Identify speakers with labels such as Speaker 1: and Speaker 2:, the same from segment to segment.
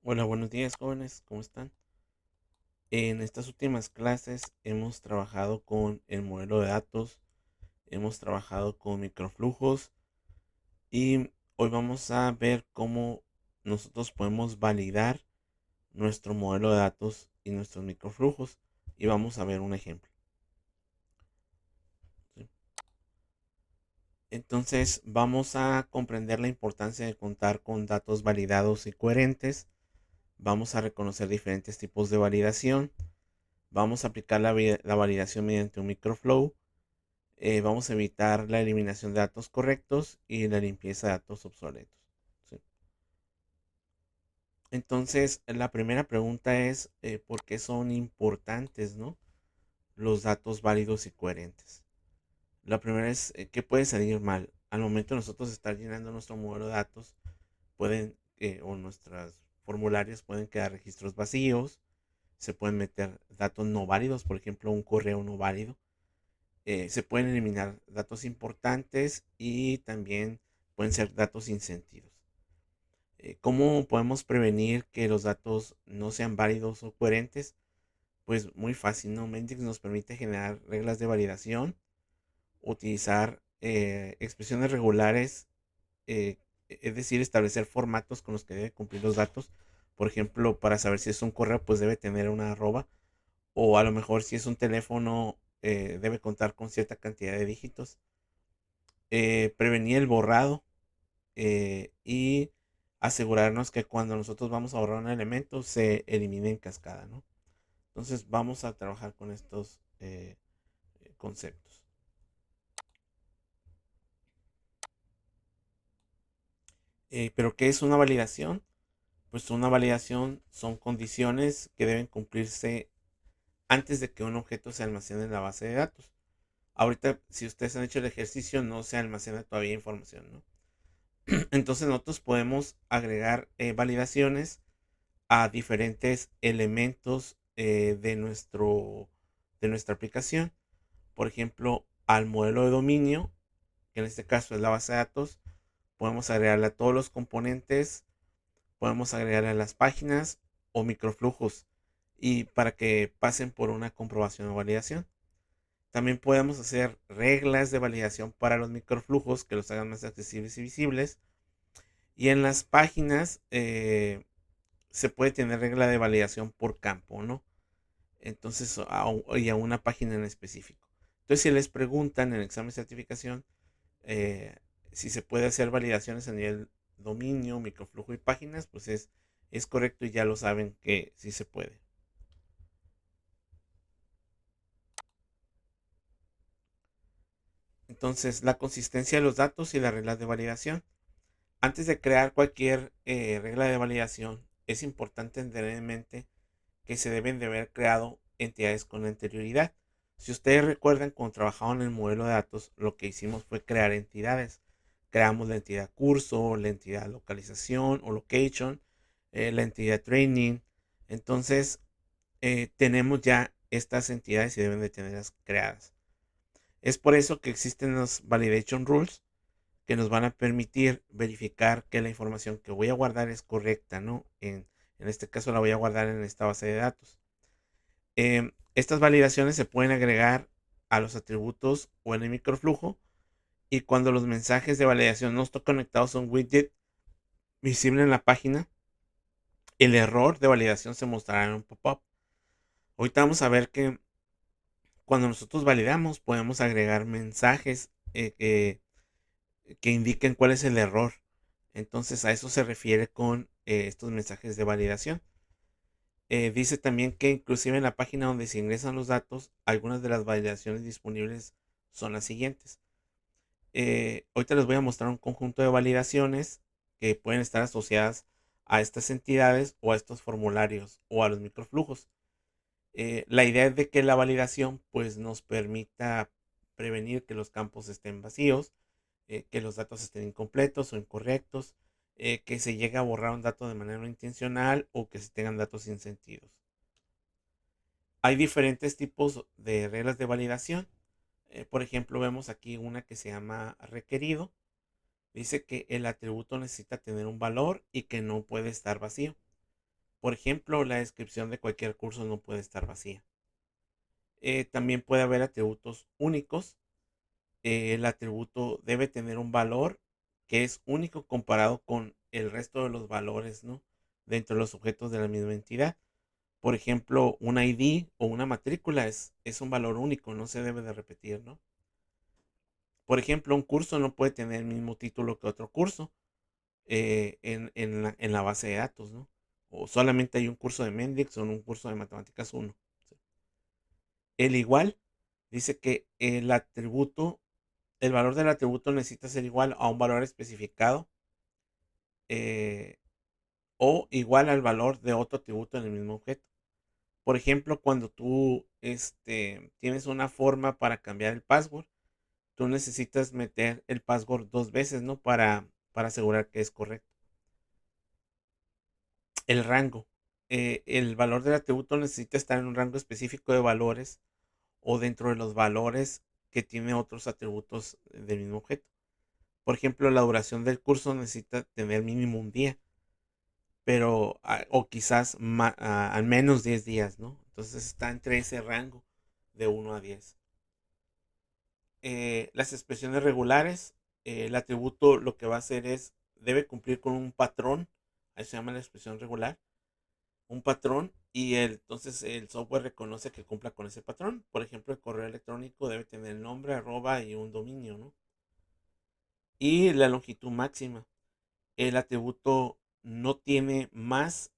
Speaker 1: Hola, buenos días jóvenes, ¿cómo están? En estas últimas clases hemos trabajado con el modelo de datos, hemos trabajado con microflujos y hoy vamos a ver cómo nosotros podemos validar nuestro modelo de datos y nuestros microflujos y vamos a ver un ejemplo. ¿Sí? Entonces vamos a comprender la importancia de contar con datos validados y coherentes, vamos a reconocer diferentes tipos de validación. Vamos a aplicar la validación mediante un microflow. Vamos a evitar la eliminación de datos correctos y la limpieza de datos obsoletos. ¿Sí? Entonces, la primera pregunta es, ¿por qué son importantes, ¿no? Los datos válidos y coherentes? La primera es, ¿qué puede salir mal? Al momento de nosotros estar llenando nuestro modelo de datos, o nuestros formularios pueden quedar registros vacíos, se pueden meter datos no válidos, por ejemplo, un correo no válido. Se pueden eliminar datos importantes y también pueden ser datos sin sentido. ¿Cómo podemos prevenir que los datos no sean válidos o coherentes? Pues muy fácil, ¿no? Mendix nos permite generar reglas de validación, utilizar expresiones regulares, eh, es decir, establecer formatos con los que deben cumplir los datos. Por ejemplo, para saber si es un correo, pues debe tener una arroba, o a lo mejor si es un teléfono, debe contar con cierta cantidad de dígitos. Prevenir el borrado y asegurarnos que cuando nosotros vamos a borrar un elemento se elimine en cascada, ¿no? Entonces vamos a trabajar con estos conceptos. ¿Pero qué es una validación? Pues una validación son condiciones que deben cumplirse antes de que un objeto se almacene en la base de datos. Ahorita, si ustedes han hecho el ejercicio, no se almacena todavía información, ¿no? Entonces nosotros podemos agregar validaciones a diferentes elementos de nuestra aplicación. Por ejemplo, al modelo de dominio, que en este caso es la base de datos, podemos agregarle a todos los componentes, podemos agregarle a las páginas o microflujos y para que pasen por una comprobación o validación. También podemos hacer reglas de validación para los microflujos que los hagan más accesibles y visibles. Y en las páginas se puede tener regla de validación por campo, ¿no? Entonces, y a una página en específico. Entonces, si les preguntan en el examen de certificación eh, si se puede hacer validaciones a nivel dominio, microflujo y páginas, pues es correcto y ya lo saben que sí se puede. Entonces, la consistencia de los datos y las reglas de validación. Antes de crear cualquier regla de validación, es importante tener en mente que se deben de haber creado entidades con anterioridad. Si ustedes recuerdan, cuando trabajamos en el modelo de datos, lo que hicimos fue crear entidades. Creamos la entidad curso, la entidad localización o location, la entidad training. Entonces, tenemos ya estas entidades y deben de tenerlas creadas. Es por eso que existen los validation rules que nos van a permitir verificar que la información que voy a guardar es correcta, ¿no? En este caso la voy a guardar en esta base de datos. Estas validaciones se pueden agregar a los atributos o en el microflujo y cuando los mensajes de validación no están conectados a un widget visible en la página, el error de validación se mostrará en un pop-up. Ahorita vamos a ver que cuando nosotros validamos podemos agregar mensajes que indiquen cuál es el error. Entonces a eso se refiere con estos mensajes de validación. Dice también que inclusive en la página donde se ingresan los datos, algunas de las validaciones disponibles son las siguientes. Ahorita les voy a mostrar un conjunto de validaciones que pueden estar asociadas a estas entidades o a estos formularios o a los microflujos. La idea es de que la validación pues nos permita prevenir que los campos estén vacíos, que los datos estén incompletos o incorrectos, que se llegue a borrar un dato de manera no intencional o que se tengan datos sin sentido. Hay diferentes tipos de reglas de validación. Por ejemplo, vemos aquí una que se llama requerido. Dice que el atributo necesita tener un valor y que no puede estar vacío. Por ejemplo, la descripción de cualquier curso no puede estar vacía. También puede haber atributos únicos. El atributo debe tener un valor que es único comparado con el resto de los valores, ¿no? Dentro de los objetos de la misma entidad. Por ejemplo, un ID o una matrícula es un valor único, no se debe de repetir, ¿no? Por ejemplo, un curso no puede tener el mismo título que otro curso en la base de datos, ¿no? O solamente hay un curso de Mendix o un curso de Matemáticas 1. El igual dice que el valor del atributo necesita ser igual a un valor especificado eh, o igual al valor de otro atributo en el mismo objeto. Por ejemplo, cuando tú tienes una forma para cambiar el password, tú necesitas meter el password 2 veces, ¿no? Para asegurar que es correcto. El rango. El valor del atributo necesita estar en un rango específico de valores o dentro de los valores que tiene otros atributos del mismo objeto. Por ejemplo, la duración del curso necesita tener mínimo un día, pero o quizás al menos 10 días, ¿no? Entonces está entre ese rango de 1 a 10. Las expresiones regulares, el atributo lo que va a hacer es, debe cumplir con un patrón, ahí se llama la expresión regular, un patrón, y entonces el software reconoce que cumpla con ese patrón. Por ejemplo, el correo electrónico debe tener el nombre, arroba y un dominio, ¿no? Y la longitud máxima. El atributo no tiene más,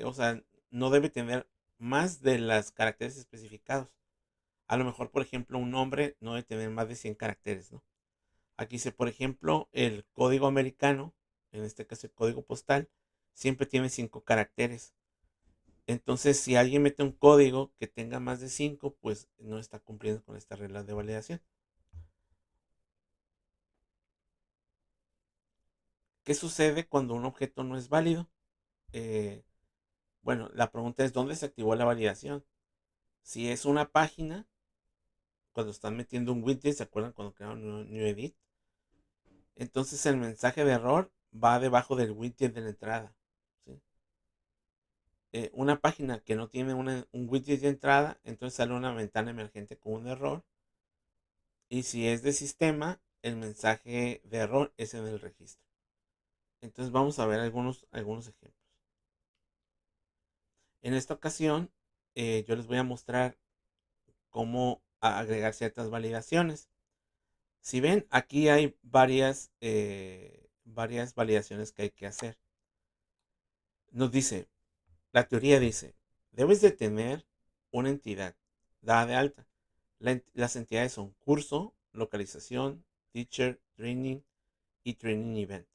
Speaker 1: o sea, no debe tener más de las caracteres especificados. A lo mejor, por ejemplo, un nombre no debe tener más de 100 caracteres, ¿no? Aquí dice, por ejemplo, el código americano, en este caso el código postal, siempre tiene 5 caracteres. Entonces, si alguien mete un código que tenga más de 5, pues no está cumpliendo con esta regla de validación. ¿Qué sucede cuando un objeto no es válido? Eh, bueno, la pregunta es, ¿dónde se activó la validación? Si es una página, cuando están metiendo un widget, ¿se acuerdan cuando crearon un new edit? Entonces el mensaje de error va debajo del widget de la entrada, ¿sí? Una página que no tiene un widget de entrada, entonces sale una ventana emergente con un error. Y si es de sistema, el mensaje de error es en el registro. Entonces vamos a ver algunos ejemplos. En esta ocasión, yo les voy a mostrar cómo agregar ciertas validaciones. Si ven, aquí hay varias validaciones que hay que hacer. Nos dice, la teoría dice, debes de tener una entidad dada de alta. Las entidades son curso, localización, teacher, training y training event.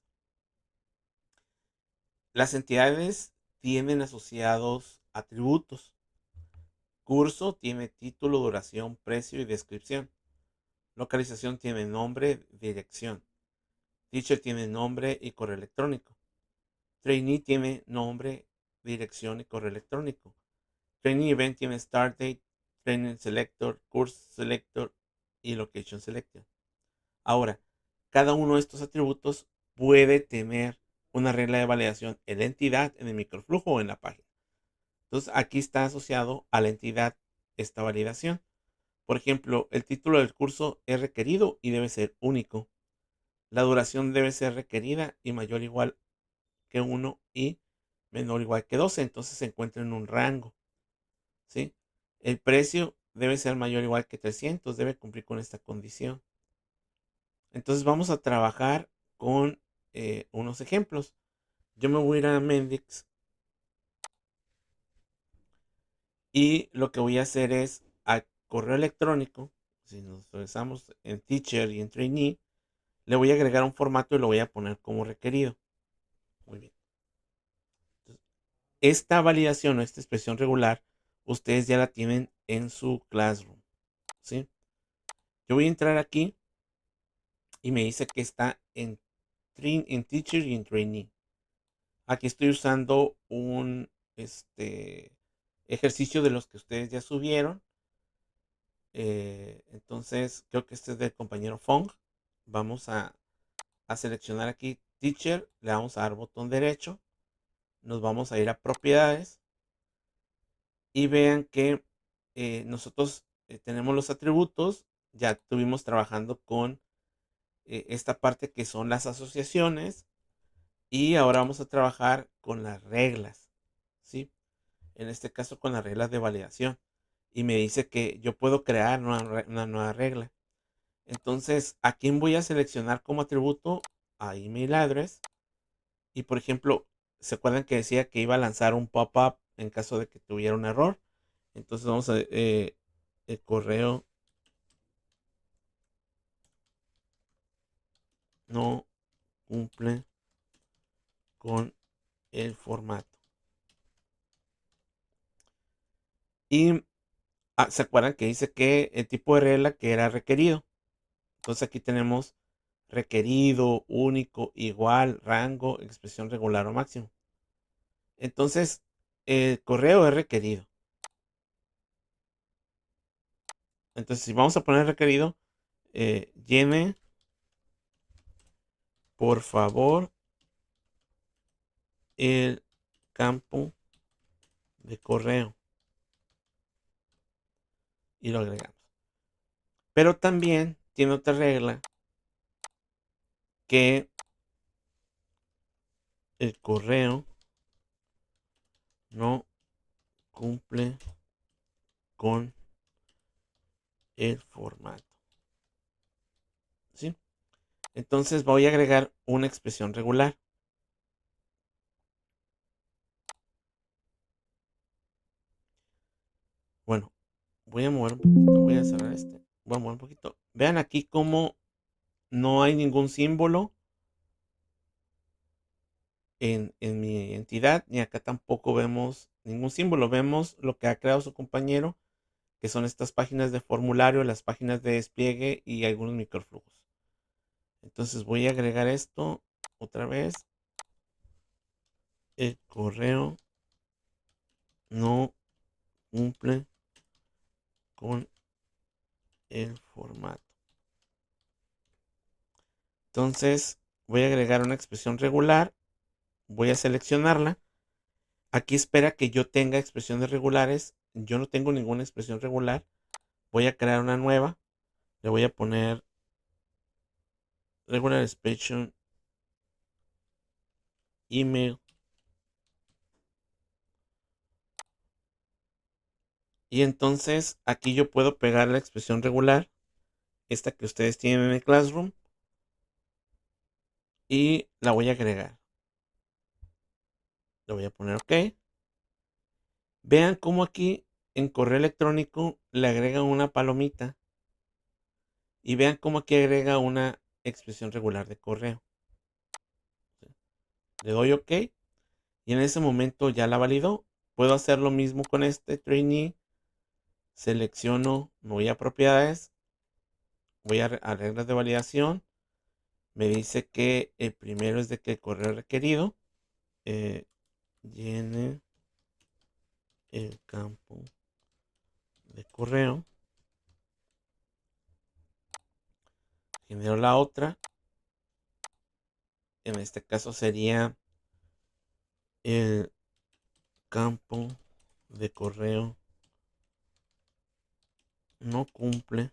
Speaker 1: Las entidades tienen asociados atributos. Curso tiene título, duración, precio y descripción. Localización tiene nombre, dirección. Teacher tiene nombre y correo electrónico. Trainee tiene nombre, dirección y correo electrónico. Training Event tiene Start Date, Training Selector, Course Selector y Location Selector. Ahora, cada uno de estos atributos puede tener una regla de validación en la entidad, en el microflujo o en la página. Entonces, aquí está asociado a la entidad esta validación. Por ejemplo, el título del curso es requerido y debe ser único. La duración debe ser requerida y mayor o igual que 1 y menor o igual que 12. Entonces se encuentra en un rango, ¿sí? El precio debe ser mayor o igual que 300. Debe cumplir con esta condición. Entonces vamos a trabajar con unos ejemplos. Yo me voy a ir a Mendix y lo que voy a hacer es a correo electrónico, si nos regresamos en Teacher y en Trainee, le voy a agregar un formato y lo voy a poner como requerido. Muy bien. Entonces, esta validación o esta expresión regular, ustedes ya la tienen en su Classroom, ¿sí? Yo voy a entrar aquí y me dice que está en Teacher y en Trainee. Aquí estoy usando un ejercicio de los que ustedes ya subieron. Entonces, creo que este es del compañero Fong. Vamos a seleccionar aquí Teacher. Le vamos a dar botón derecho. nos vamos a ir a propiedades y vean que nosotros tenemos los atributos, ya estuvimos trabajando con esta parte que son las asociaciones y ahora vamos a trabajar con las reglas, ¿sí? En este caso con las reglas de validación. Y me dice que yo puedo crear una nueva regla. Entonces, ¿a quién voy a seleccionar como atributo? A email address. Y por ejemplo, ¿se acuerdan que decía que iba a lanzar un pop-up en caso de que tuviera un error? Entonces vamos a el correo no cumple con el formato. Y ¿se acuerdan que dice que el tipo de regla que era requerido? Entonces aquí tenemos requerido, único, igual, rango, expresión regular o máximo. Entonces, el correo es requerido. Entonces, si vamos a poner requerido, llene, por favor, el campo de correo. Y lo agregamos. Pero también tiene otra regla que el correo no cumple con el formato. ¿Sí? Entonces voy a agregar una expresión regular. Bueno, voy a mover un poquito, voy a cerrar este. Voy a mover un poquito. Vean aquí cómo no hay ningún símbolo en mi entidad, ni acá tampoco vemos ningún símbolo. Vemos lo que ha creado su compañero, que son estas páginas de formulario, las páginas de despliegue y algunos microflujos. Entonces voy a agregar esto otra vez. El correo no cumple con el formato. Entonces voy a agregar una expresión regular. Voy a seleccionarla. Aquí espera que yo tenga expresiones regulares. Yo no tengo ninguna expresión regular. Voy a crear una nueva. Le voy a poner regular expression email. Y entonces aquí yo puedo pegar la expresión regular, esta que ustedes tienen en el Classroom, y la voy a agregar. Le voy a poner OK. Vean cómo aquí en correo electrónico le agrega una palomita. Y vean cómo aquí agrega una expresión regular de correo. Le doy OK. Y en ese momento ya la validó. Puedo hacer lo mismo con este trainee. Selecciono, me voy a propiedades. Voy a reglas de validación. Me dice que el primero es de que el correo requerido llene el campo de correo. Genero la otra. En este caso sería el campo de correo no cumple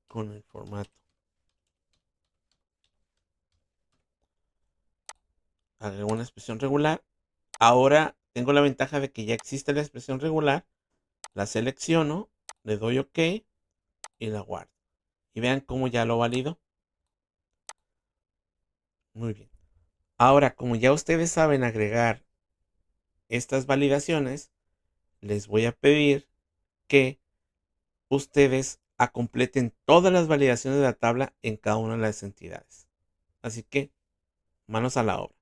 Speaker 1: con el formato. Agrego una expresión regular. Ahora tengo la ventaja de que ya existe la expresión regular. La selecciono, le doy OK y la guardo. Y vean cómo ya lo valido. Muy bien. Ahora, como ya ustedes saben agregar estas validaciones, les voy a pedir que ustedes completen todas las validaciones de la tabla en cada una de las entidades. Así que, manos a la obra.